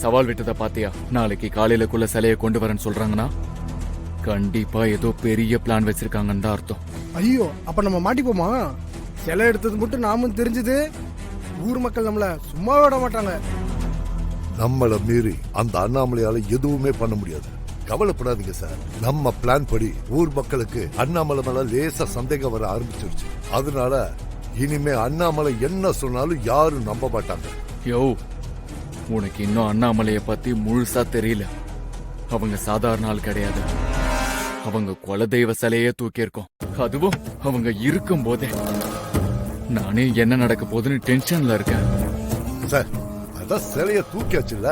சவால் விட்டதை பாத்தியா? நாளைக்கு காலையிலக்குள்ள சிலையை கொண்டு வரேன்னு சொல்றாங்கன்னா கண்டிப்பா ஏதோ பெரிய பிளான் வச்சிருக்காங்கன்னு தான் அர்த்தம். ஐயோ, அப்ப நம்ம மாட்டிப்போமா? சிலை எடுத்தது மட்டும் நாமும் தெரிஞ்சது, ஊர் மக்கள் நம்மள சும்மா விட மாட்டாங்க. நம்மள மீறி அந்த அண்ணாமலையால எதுவுமே பண்ண முடியாது. கவலைப்படாதீங்க சார். நம்ம பிளான் படி ஊர் மக்களுக்கு அண்ணாமலை மேல லேசா சந்தேகம் வர ஆரம்பிச்சிருச்சு. அதனால இனிமே அண்ணாமலை என்ன சொன்னாலும் யாரும் நம்ப மாட்டாங்க. யோ, உனக்கு இன்னும் அண்ணாமலைய பத்தி முழுசா தெரியல. அவங்க சாதாரண ஆள் கிடையாது. அவங்க குலதெய்வ சிலையே தூக்கியிருக்கோம், அதுவும் அவங்க இருக்கும் போதே. நானே என்ன நடக்க போகுதுன்னு டென்ஷன்ல இருக்கேன். சார், அதான் சிலைய தூக்கியாச்சுல்ல,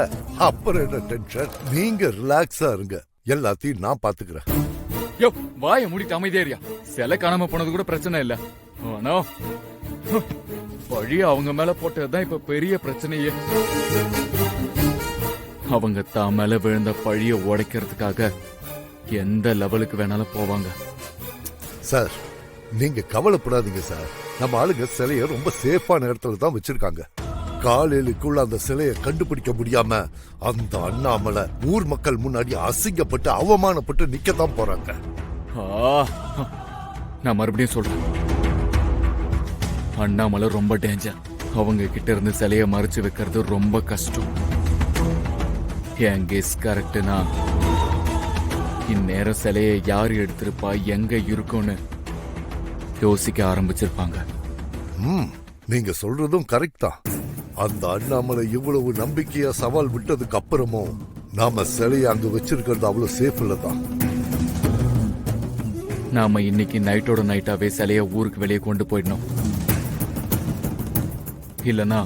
அப்புறம் என்ன டென்ஷன்? நீங்க ரிலாக்ஸா இருங்க, எல்லாத்தையும் நான் பாத்துக்கிறேன். யோ, வாய மூடிட்டு அமைதியா. சிலை காணாம போனது கூட பிரச்சனை இல்ல, ஆனா பழிய அவங்க மேல போட்டதுதான் இப்ப பெரிய பிரச்சனையே. அவங்க தான் மேல விழுந்த பழிய உடைக்கிறதுக்காக எந்த லெவலுக்கு வேணாலும் போவாங்க. சார், நீங்க கவலைப்படாதீங்க சார். நம்ம ஆளுங்க சிலைய ரொம்ப சேஃபான இடத்துல தான் வச்சிருக்காங்க. காலையிலுக்குள்ள அந்த சிலைய கண்டுபிடிக்க முடியாம அந்த அண்ணாமலை ஊர் மக்கள் முன்னாடி அசிங்கப்பட்டு அவமானப்பட்டு நிக்கத்தான் போறாங்க. நான் மறுபடியும் சொல்றேன், அண்ணாமலை ரொம்ப டேஞ்சர். அவங்க கிட்ட இருந்து சிலைய மறைச்சு வைக்கிறது ரொம்ப கஷ்டம். என் கெஸ் கரெக்ட்னா இந்நேரம் சிலைய யாரு எடுத்திருப்பா, எங்க இருக்கும்னு யோசிக்க ஆரம்பிச்சிருப்பாங்க. நீங்க சொல்றதும் கரெக்ட் தான். அந்த அண்ணாமலை இவ்வளவு நம்பிக்கையா சவால் விட்டதுக்கு அப்புறமும் நாம சிலைய அங்க வச்சிருக்கிறது அவ்வளவு சேஃப் இல்லதான். நாம இன்னைக்கு நைட்டோட நைட்டாவே சிலைய ஊருக்கு வெளியே கொண்டு போயிடணும். இல்லனா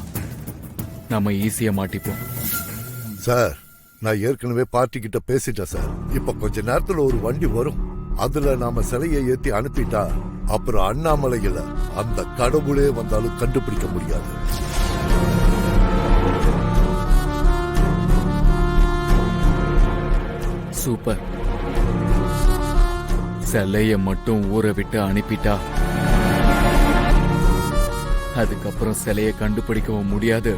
நாம ஈஸியா மாட்டிப்போம். சார், நான் ஏற்கனவே பார்ட்டி கிட்ட பேசிட்டேன் சார். இப்ப கொஞ்ச நேரத்துல ஒரு வண்டி வரும், அதுல நாம சிலையை ஏத்தி அனுப்பிட்டா அப்புறம் அண்ணாமலையில அந்த கடவுளே வந்தாலும் கண்டுபிடிக்க முடியாது. சூப்பர். சிலைய மட்டும் ஊரை விட்டு அனுப்பிட்டா அதுக்கப்புறம் சிலைய கண்டுபிடிக்கவும் முடியாது,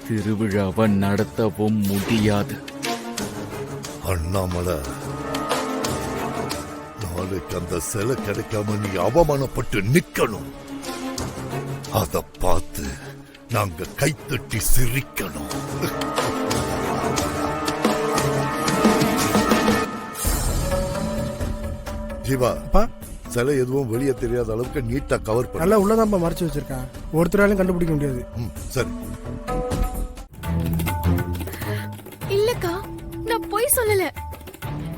திருவிழாவை நடத்தவும் முடியாது. அண்ணாமலை, நாளைக்கு அந்த சிலை கிடைக்காம நீ அவமானப்பட்டு நிக்கணும். அத பார்த்து நாங்க கைத்தட்டி சிரிக்கணும். ஜீவா, சிலை எதுவும் வெளியே தெரியாத அளவுக்கு நீட்டா கவர் பண்ண. நல்லா உள்ளதான் மறைச்சு வச்சிருக்கேன், ஒருத்தராலும் கண்டுபிடிக்க முடியாது. சரி. இல்லக்கா, நான் போய் சொல்லல.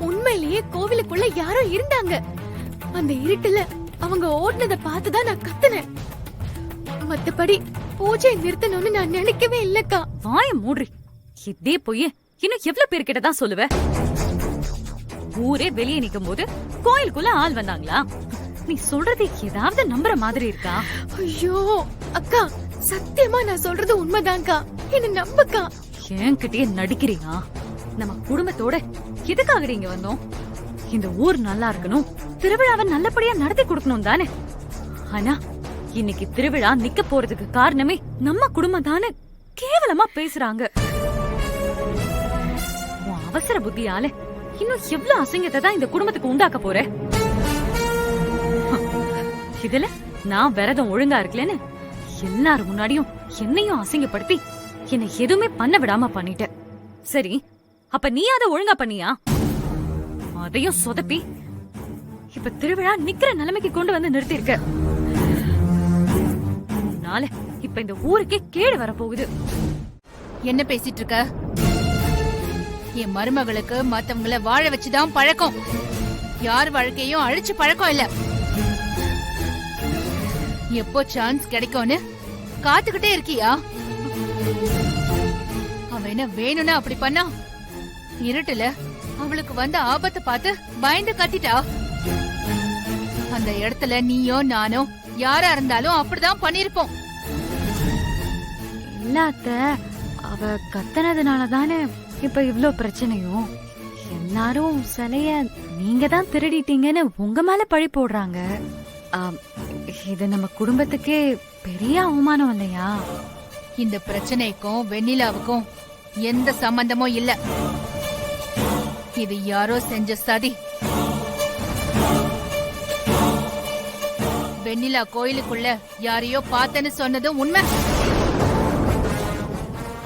உண்மையிலேயே கோவிலுக்குள்ள யாரோ இருந்தாங்க. அந்த இருட்டுல அவங்க ஓடுனத பார்த்துதான் நான் கத்துனேன். மத்தபடி பூஜை நிறுத்தணும்னு நான் நினைக்கவே இல்லக்கா. வாய மூடுறி. இதே போய் இன்னும் எவ்வளவு பேர்கிட்ட தான் சொல்லுவ? ஊரே வெளியே நிக்கும் போது கோயிலுக்குள்ள ஆள் வந்தாங்களா? நீ சொல்றது ஏதாவது நம்புற மாதிரி இருக்கா? ஐயோ அக்கா, சத்தியமா நான் சொல்றது உண்மைதான்க்கா, என்ன நம்புக்கா. என்கிட்டயே நடிக்கிறியா? நம்ம குடும்பத்தோட எதுக்காக இங்க வந்தோம்? இந்த ஊர் நல்லா இருக்கணும், திருவிழாவை நல்லபடியா நடத்தி கொடுக்கணும் தானே. ஆனா இன்னைக்கு திருவிழா நிக்க போறதுக்கு காரணமே நம்ம குடும்பம் தானே கேவலமா பேசுறாங்க. உன் அவசர புத்தியால இன்னும் எவ்வளவு அசிங்கத்தை தான் இந்த குடும்பத்துக்கு உண்டாக்க போற? இதுல நான் விரதம் ஒழுங்கா இருக்கலன்னு எல்லாரும் முன்னாடியும் என்னையும் அசிங்கப்படுத்தி என்னை எதுவுமே பண்ண விடாம பண்ணிட்ட. சரி, அப்ப நீ அதை ஒழுங்கா பண்ணியா? அதையும் சொதப்பி இப்ப திருவிழா நிக்கிற நிலைமைக்கு கொண்டு வந்து நிறுத்தி இருக்க. உன்னால இப்ப இந்த ஊருக்கே கேடு வர போகுது. என்ன பேசிட்டு இருக்க? என் மருமகளுக்கு மத்தவங்கள வாழ வச்சுதான் பழக்கம், யார் வாழ்க்கையும் அழிச்சு பழக்கம் இல்ல. எப்போ சான்ஸ் கிடைக்கும்னு காத்துக்கிட்டே இருக்கியா? அவன் என்ன வேணும்னா அப்படி பண்ணா? இருட்டுல அவளுக்கு வந்த ஆபத்தை பார்த்து பயந்து கத்திட்டா. அந்த இடத்துல நீயோ நானோ யாரா இருந்தாலும் அப்படிதான் பண்ணிருப்போம். இல்லாத அவ கத்தனதுனால தானே இப்ப இவ்ளோ பிரச்சனையும். எல்லாரும் சிலைய நீங்க தான் திருடிட்டீங்கன்னு உங்க மேல பழி போடுறாங்க. இது நம்ம குடும்பத்துக்கே பெரிய அவமானம் இல்லையா? இந்த பிரச்சனைக்கும் வெண்ணிலாவுக்கும் எந்த சம்பந்தமும் இல்ல. இது யாரோ செஞ்ச சதி. வெண்ணிலா கோயிலுக்குள்ள யாரையோ பார்த்தேன்னு சொன்னதும் உண்மை.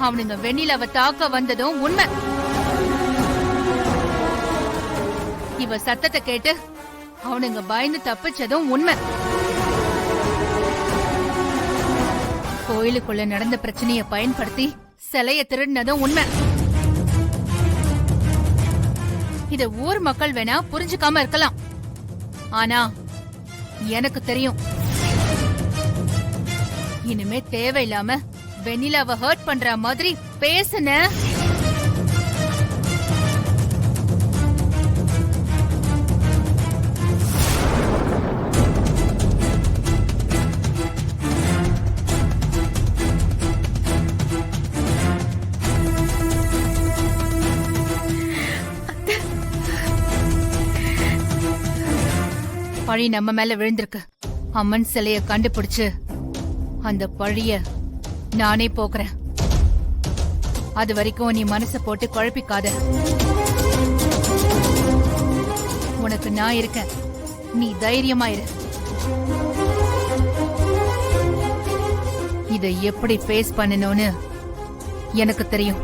அவனுங்க வெண்ணிலாவை தாக்க வந்ததும் உண்மை. இவ சத்தத்தை கேட்டு அவனுங்க பயந்து தப்பிச்சதும் உண்மை. கோயிலுக்குள்ள நடந்த பிரச்சனைய பயன்படுத்தி சிலைய திருடினதும் உண்மை. இத ஊர் மக்கள் வேணா புரிஞ்சுக்காம இருக்கலாம், ஆனா எனக்கு தெரியும். இனிமே தேவையில்லாம வெண்ணிலாவை ஹர்ட் பண்ற மாதிரி பேசுன பழி நம்ம மேல விழுந்திருக்கு. அம்மன் சிலைய கண்டுபிடிச்சு அந்த பழிய நானே போக்குறேன். அது வரைக்கும் நீ மனச போட்டு குழப்பிக்காத. உனக்கு நான் இருக்கேன், நீ தைரியமாயிரு. இதை எப்படி ஃபேஸ் பண்ணணும்னு எனக்கு தெரியும்.